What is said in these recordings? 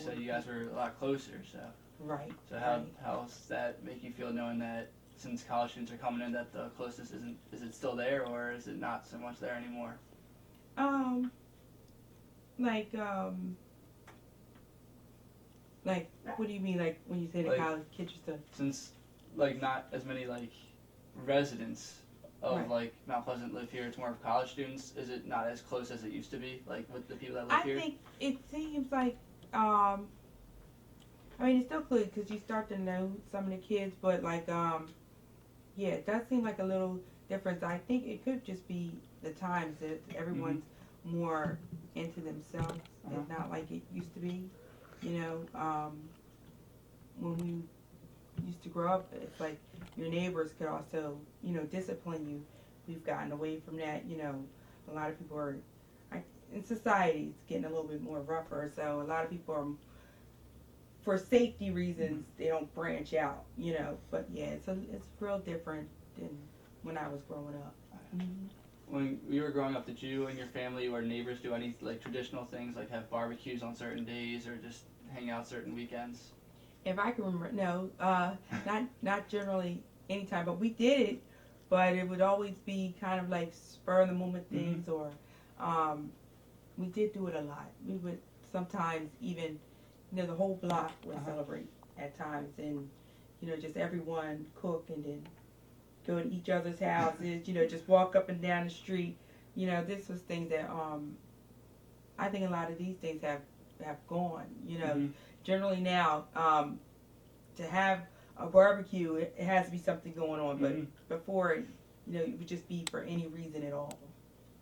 said you guys were a lot closer. So Right. so Right. how does that make you feel knowing that since college students are coming in that the closeness isn't is it still there or is it not so much there anymore? Um, like like what do you mean? Like when you say the Like college kids are still since like not as many like residents of right. like Mount Pleasant live here, it's more of college students. Is it not as close as it used to be? Like with the people that live I here? think it seems like um, I mean it's still cool because you start to know some of the kids, but like yeah, it does seem like a little difference. I think it could just be the times that Mhm. everyone's more into themselves. Uh-huh. It's not like it used to be. You know, when we used to grow up, it's like your neighbors could also, discipline you. We've gotten away from that. A lot of people are, in society, it's getting a little bit more rougher. So a lot of people are, for safety reasons, they don't branch out. But yeah, it's real different than when I was growing up. Mm-hmm. When you were growing up, did you and your family or neighbors do any like traditional things like have barbecues on certain days or just hang out certain weekends? If I can remember, no, not generally anytime, but we did it. But it would always be kind of like spur of the moment Mhm. things, or um, we did do it a lot. We would sometimes even, the whole block would Uh-huh. celebrate at times, and just everyone cook and then go to each other's houses. Just walk up and down the street. This was things that I think a lot of these things have gone. Mhm. Generally now, to have a barbecue, it has to be something going on. But Mhm. before, it would just be for any reason at all.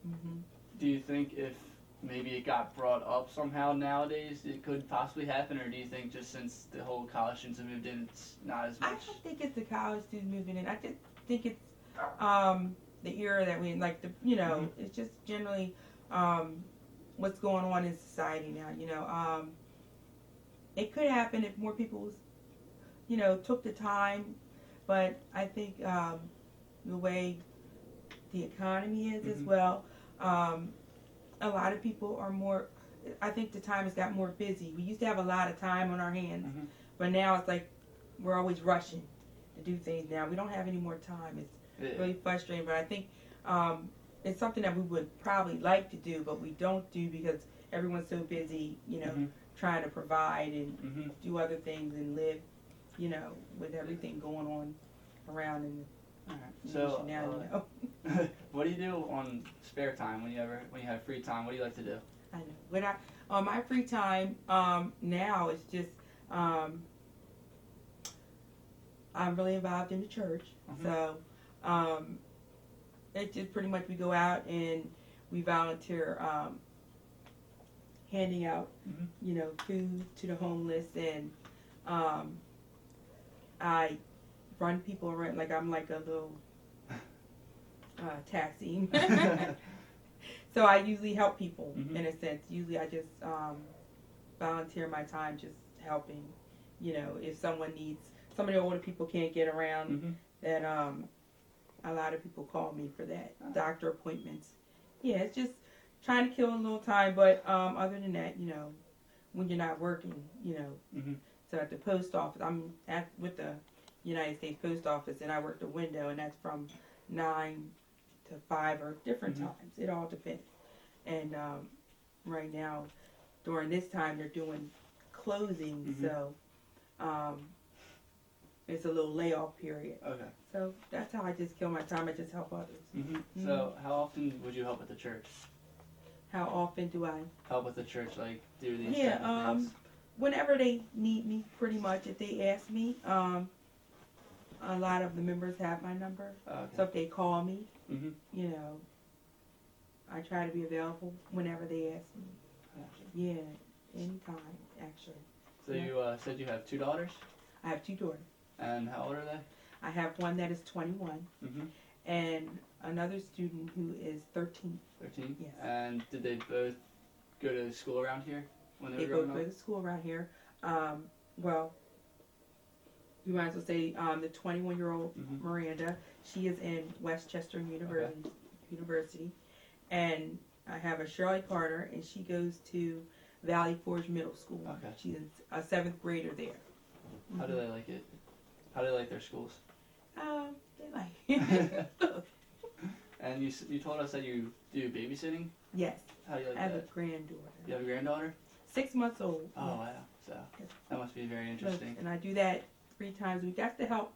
Hmm. Do you think if maybe it got brought up somehow nowadays, it could possibly happen, or do you think just since the whole college students have moved in, it's not as I much? don't think it's the college students moving in. I just think it's the era that we in. Like Mhm. it's just generally um, what's going on in society now. It could happen if more people, took the time. But I think the way the economy is as Mhm. well. Um, a lot of people are more. I think the time has got more busy. We used to have a lot of time on our hands, Mhm. but now it's like we're always rushing to do things. Now we don't have any more time. It's Yeah. really frustrating. But I think um, it's something that we would probably like to do, but we don't do because everyone's so busy. Mhm. Trying to provide and Mhm. do other things and live. With everything going on around in All right. the So, nation now. what do you do on spare time when you have free time? What do you like to do? I know. When I on my free time now, it's just um, I'm really involved in the church, Mhm. so um, it's just pretty much we go out and we volunteer, handing out Mhm. food to the homeless, and um, I run people around like I'm like a little taxi. So I usually help people Mhm. in a sense. Usually I just volunteer my time just helping. If someone needs, some of the older people can't get around, Mhm. that a lot of people call me for that. Doctor appointments. Yeah, it's just trying to kill a little time, but other than that, when you're not working, Mhm. so at the post office, I'm with the United States Post Office, and I work the window, and that's from 9 to 5 or different Mhm. times. It all depends. And right now, during this time, they're doing closings, Mhm. so um, it's a little layoff period. Okay. So that's how I just kill my time. I just help others. Mhm. So, how often would you help with the church? How often do I? Help with the church, like do these Yeah, kind of things. whenever they need me, pretty much. If they ask me, a lot of the members have my number. So Okay. if they call me, Mhm. you know, I try to be available whenever they ask me. Gotcha. Yeah, anytime, actually. So Yeah. you said you have two daughters, I have 2 daughters. and how old are they? I have one that is 21 Mhm. and another student who is 13. 13. Yes. And did they both go to school around here when they They were both growing go up? to school around here. Well, we might as well say the 21-year-old Mhm. Miranda, she is in Westchester University, and I have a Shirley Carter, and she goes to Valley Forge Middle School. Okay. She's a 7th grader there. How do they like it? How do they like their schools? They like it. And you told us that you do babysitting. Yes. How do you like I have that? a granddaughter. You have a granddaughter? 6 months old. Oh yes. wow! So that must be very interesting. And I do that 3 times a week. That's to help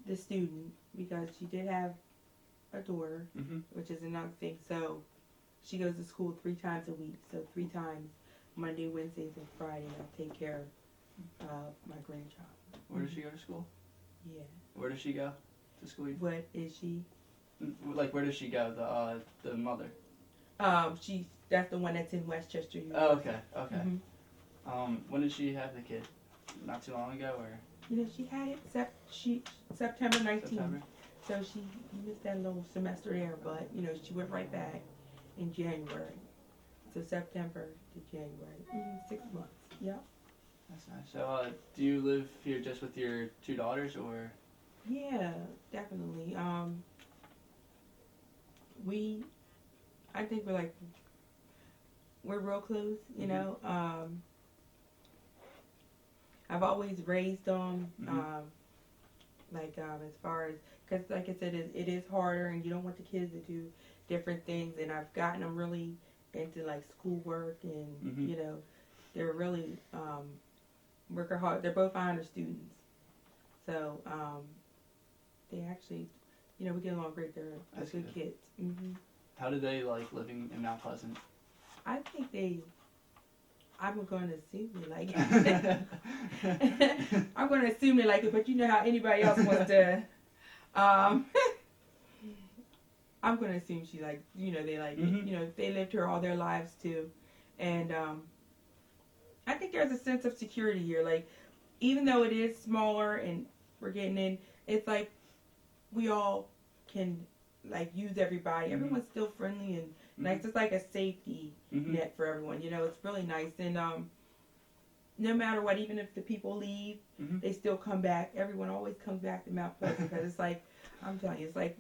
the student because she did have a daughter, which is another thing. So she goes to school 3 times a week. So 3 times, Monday, Wednesdays, and Friday, I take care of my grandchild. Where does she go to school? Yeah. Where does she go to school? What is she? Like where does she go? The mother. That's the one that's in Westchester. Oh, okay. Mm-hmm. When did she have the kid? Not too long ago, or? She had it September 19th. September? So she missed that little semester there, but she went right back in January. So September to January, 6 months. Yep. That's nice. So, do you live here just with your 2 daughters, or? Yeah, definitely. I think we're real close. I've always raised them, as far as, because like I said, it is harder, and you don't want the kids to do different things. And I've gotten them really into like schoolwork, and they're really working hard. They're both honor students, so they actually, we get along great. They're good kids. Mm-hmm. How do they like living in Mount Pleasant? I think I'm going to assume they like it. I'm going to assume they like it, but you know how anybody else wants to. I'm going to assume she like, they like it. They lived here all their lives too. And I think there's a sense of security here. Like, even though it is smaller and we're getting in, it's like we all can like use everybody. Everyone's still friendly and nice. It's like a safety net for everyone. It's really nice. And no matter what, even if the people leave, they still come back. Everyone always comes back to Mount Pleasant because it's like, I'm telling you, it's like,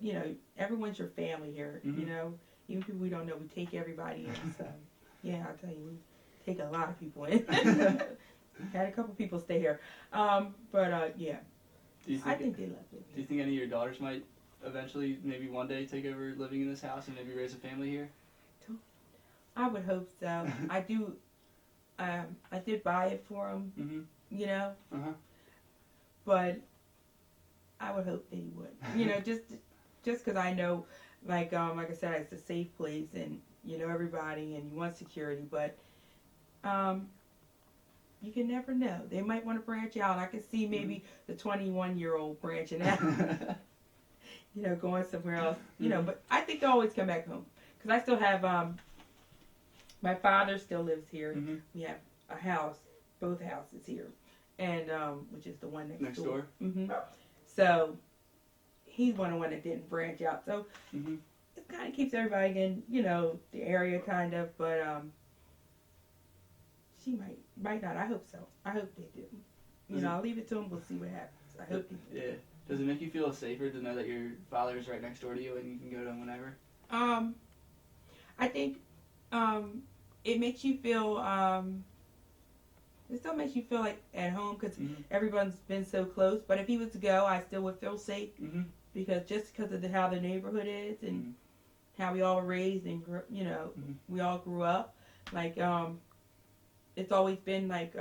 everyone's your family here. Even people we don't know, we take everybody in. So, yeah, I'll tell you, we take a lot of people in. Had a couple people stay here. Yeah. I think they love it. Do you think any of your daughters might eventually, maybe one day, take over living in this house and maybe raise a family here? I would hope so. I do. I did buy it for them, but I would hope they would. Just because I know, like I said, it's a safe place, and everybody, and you want security, but you can never know. They might want to branch out. I could see maybe the 21-year-old branching out, going somewhere else. But I think they'll always come back home because I still have. My father still lives here. We have a house, both houses here, and which is the one next door. So he's one that didn't branch out. So it kind of keeps everybody in, the area kind of. But she might not. I hope so. I hope they do. I'll leave it to them. We'll see what happens. I hope they do. Yeah. Does it make you feel safer to know that your father is right next door to you and you can go to him whenever? I think it makes you feel. It still makes you feel like at home because everyone's been so close. But if he was to go, I still would feel safe because of how the neighborhood is and how we all were raised and we all grew up. Like it's always been like